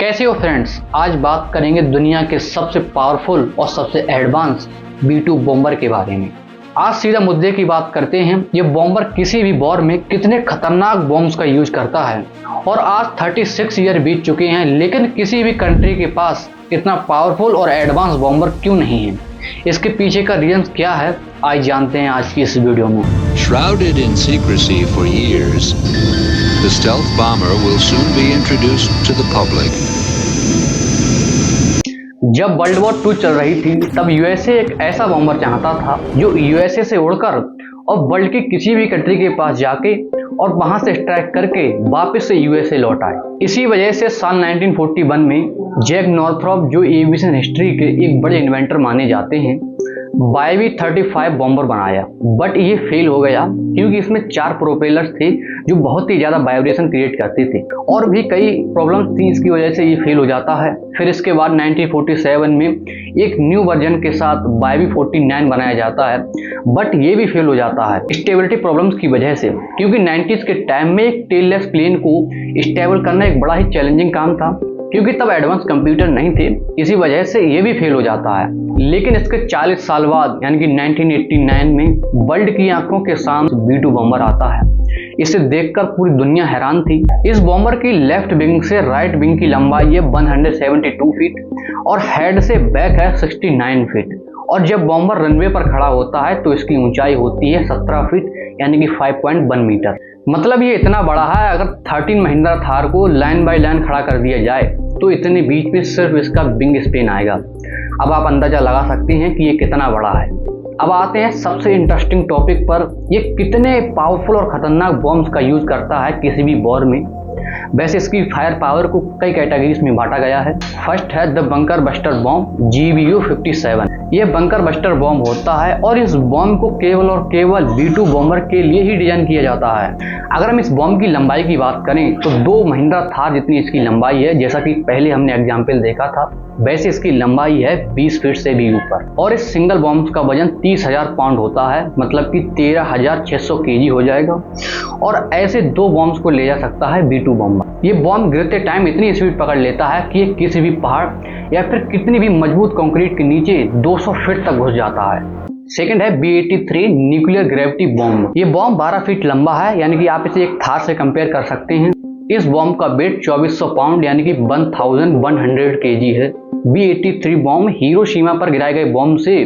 कैसे हो फ्रेंड्स। आज बात करेंगे दुनिया के सबसे पावरफुल और सबसे एडवांस B-2 बॉम्बर के बारे में। आज सीधा मुद्दे की बात करते हैं। ये बॉम्बर किसी भी वॉर में कितने खतरनाक बॉम्ब्स का यूज करता है और आज 36 ईयर बीत चुके हैं, लेकिन किसी भी कंट्री के पास इतना पावरफुल और एडवांस बॉम्बर क्यों नहीं है। इसके पीछे का रीजन क्या है, आज जानते हैं आज की इस वीडियो में। Shrouded in secrecy for years, the stealth bomber will soon be introduced to the public. जब वर्ल्ड वॉर 2 चल रही थी तब यूएसए एक ऐसा बॉम्बर चाहता था जो यूएसए से उड़कर और वर्ल्ड की किसी भी कंट्री के पास जाके और वहां से स्ट्राइक करके वापस से यूएसए लौट आए। इसी वजह से साल 1941 में जैक नॉर्थरॉप, जो एविएशन हिस्ट्री के एक बड़े इन्वेंटर माने जाते हैं, YV-35 बॉम्बर बनाया। बट ये फेल हो गया क्योंकि इसमें 4 प्रोपेलर्स थे जो बहुत ही ज्यादा वाइब्रेशन क्रिएट करते थे और भी कई प्रॉब्लम्स थी, इसकी वजह से ये फेल हो जाता है। फिर इसके बाद 1947 में एक न्यू वर्जन के साथ YV-49 बनाया जाता है, बट ये भी फेल हो जाता है स्टेबिलिटी प्रॉब्लम्स की वजह से, क्योंकि 90s के टाइम में एक टेललेस प्लेन को स्टेबल करना एक बड़ा ही चैलेंजिंग काम था, क्योंकि तब एडवांस कंप्यूटर नहीं थे। इसी वजह से ये भी फेल हो जाता है। लेकिन इसके 40 साल बाद यानी कि 1989 में वर्ल्ड की आंखों के सामने B-2 बॉम्बर आता है। इसे देखकर पूरी दुनिया हैरान थी। इस बॉम्बर की लेफ्ट विंग से राइट विंग की लंबाई है 172 फीट और हेड से बैक है 69 फीट। और जब बॉम्बर रनवे पर खड़ा होता है तो इसकी ऊंचाई होती है 17 फीट यानी कि 5.1 मीटर। मतलब ये इतना बड़ा है, अगर 13 महिंद्रा थार को लाइन बाय लाइन खड़ा कर दिया जाए तो इतने बीच में सिर्फ इसका विंग स्पेन आएगा। अब आप अंदाजा लगा सकते हैं कि ये कितना बड़ा है। अब आते हैं सबसे इंटरेस्टिंग टॉपिक पर, ये कितने पावरफुल और खतरनाक बॉम्ब्स का यूज करता है किसी भी वॉर में। वैसे इसकी फायर पावर को कई कैटेगरीज में बांटा गया है। फर्स्ट है the bunker buster bomb GBU-57। ये बंकर बस्टर बॉम्ब होता है और इस बॉम्ब को केवल और केवल B-2 बॉम्बर के लिए ही डिजाइन किया जाता है। अगर हम इस बॉम्ब की लंबाई की बात करें तो 2 महिंद्रा थार जितनी इसकी लंबाई है, जैसा कि पहले हमने एग्जाम्पल देखा था, वैसे इसकी लंबाई है 20 फीट से भी ऊपर। और इस सिंगल बॉम्ब का वजन 30,000 पाउंड होता है, मतलब कि 13,600 kg हो जाएगा। और ऐसे 2 बॉम्ब्स को ले जा सकता है B-2 बॉम्बर। ये बॉम्ब गिरते टाइम इतनी स्पीड पकड़ लेता है कि ये किसी भी पहाड़ या फिर कितनी भी मजबूत कंक्रीट के नीचे 200 फीट तक घुस जाता है। सेकंड है B-83 न्यूक्लियर ग्रेविटी बॉम्ब। ये बॉम्ब 12 फीट लंबा है, यानी कि आप इसे एक थार से कंपेयर कर सकते हैं। इस बॉम्ब का वेट 2400 पाउंड यानी कि 1100 kg है। B-83 बॉम्ब हिरोशिमा पर गिराए गए बॉम्ब से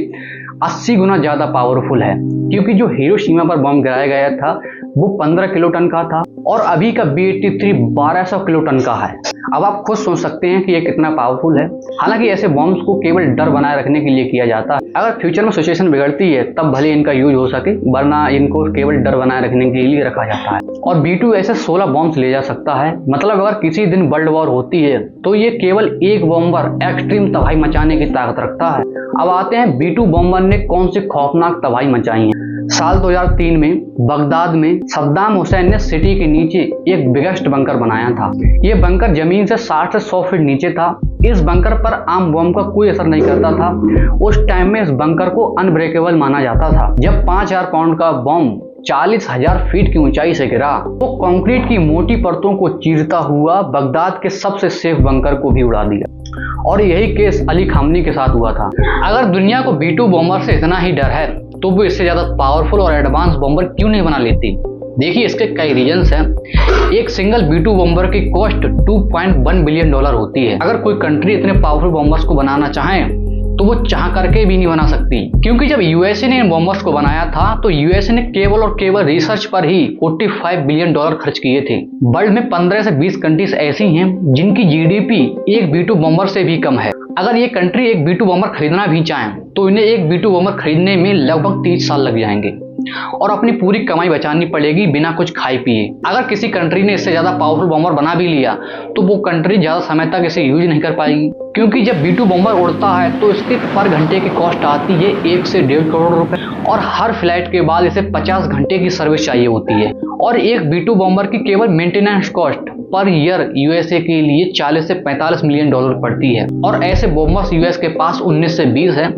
80 गुना ज्यादा पावरफुल है, क्योंकि जो हिरोशिमा पर बॉम्ब गिराया गया था वो 15 किलोटन का था और अभी का B-83 1200 किलोटन का है। अब आप खुद सोच सकते हैं कि ये कितना पावरफुल है। हालांकि ऐसे बॉम्ब्स को केवल डर बनाए रखने के लिए किया जाता है। अगर फ्यूचर में सिचुएशन बिगड़ती है तब भले इनका यूज हो सके, वरना इनको केवल डर बनाए रखने के लिए रखा जाता है। और B-2 ऐसे 16 बॉम्ब्स ले जा सकता है। मतलब अगर किसी दिन वर्ल्ड वॉर होती है तो ये केवल एक बॉम्बर एक्सट्रीम तबाही मचाने की ताकत रखता है। अब आते हैं B-2 बॉम्बर ने कौन सी खौफनाक तबाही मचाई है। साल 2003 में बगदाद में सद्दाम हुसैन ने सिटी के नीचे एक बिगेस्ट बंकर बनाया था। ये बंकर जमीन से 60 से 100 फीट नीचे था। इस बंकर पर आम बॉम्ब का कोई असर नहीं करता था। उस टाइम में इस बंकर को अनब्रेकेबल माना जाता था। जब 5000 पाउंड का बॉम्ब 40,000 फीट की ऊंचाई से गिरा तो कंक्रीट की मोटी परतों को चीरता हुआ बगदाद के सबसे सेफ बंकर को भी उड़ा दिया। और यही केस अली खामनी के साथ हुआ था। अगर दुनिया को B-2 बॉम्बर से इतना ही डर है तो वो इससे ज्यादा पावरफुल और एडवांस बॉम्बर क्यों नहीं बना लेती। देखिए, इसके कई रीजंस हैं। एक सिंगल B-2 बॉम्बर की कॉस्ट $2.1 बिलियन होती है। अगर कोई कंट्री इतने पावरफुल बॉम्बर्स को बनाना चाहे तो वो चाह करके भी नहीं बना सकती, क्योंकि जब यूएसए ने इन बॉम्बर्स को बनाया था तो यूएसए ने केवल और केवल रिसर्च पर ही $45 बिलियन खर्च किए थे। वर्ल्ड में 15 से 20 कंट्रीज ऐसी हैं जिनकी GDP एक B-2 बॉम्बर से भी कम है। अगर ये कंट्री एक B-2 बॉम्बर खरीदना भी चाहें तो इन्हें एक B-2 बॉम्बर खरीदने में लगभग 30 साल लग जाएंगे और अपनी पूरी कमाई बचानी पड़ेगी बिना कुछ खाए पिए। अगर किसी कंट्री ने इससे ज्यादा पावरफुल बॉम्बर बना भी लिया तो वो कंट्री ज्यादा समय तक इसे यूज नहीं कर पाएगी, क्योंकि जब B-2 बॉम्बर उड़ता है तो इसके पर घंटे की कॉस्ट आती है 1 से 1.5 करोड़ रुपए और हर फ्लाइट के बाद इसे 50 घंटे की सर्विस चाहिए होती है। और एक B-2 बॉम्बर की केवल maintenance cost per year USA के लिए 40 से 45 मिलियन डॉलर पड़ती है। और ऐसे बॉम्बर्स यूएस के पास 19 से 20 है।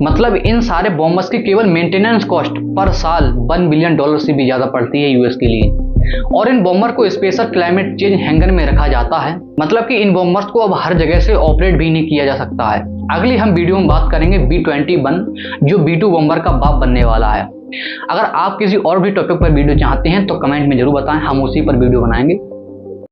मतलब इन सारे बॉम्बर्स की केवल मेंटेनेंस कॉस्ट पर साल $1 बिलियन से भी ज्यादा पड़ती है यूएस के लिए। और इन बॉम्बर को स्पेशल क्लाइमेट चेंज हैंगर में रखा जाता है। मतलब कि इन बॉम्बर्स को अब हर जगह से ऑपरेट भी नहीं किया जा सकता है। अगली हम वीडियो में बात करेंगे B-21 जो B-2 बॉम्बर का बाप बनने वाला है। अगर आप किसी और भी टॉपिक पर वीडियो चाहते हैं तो कमेंट में जरूर बताएं, हम उसी पर वीडियो बनाएंगे।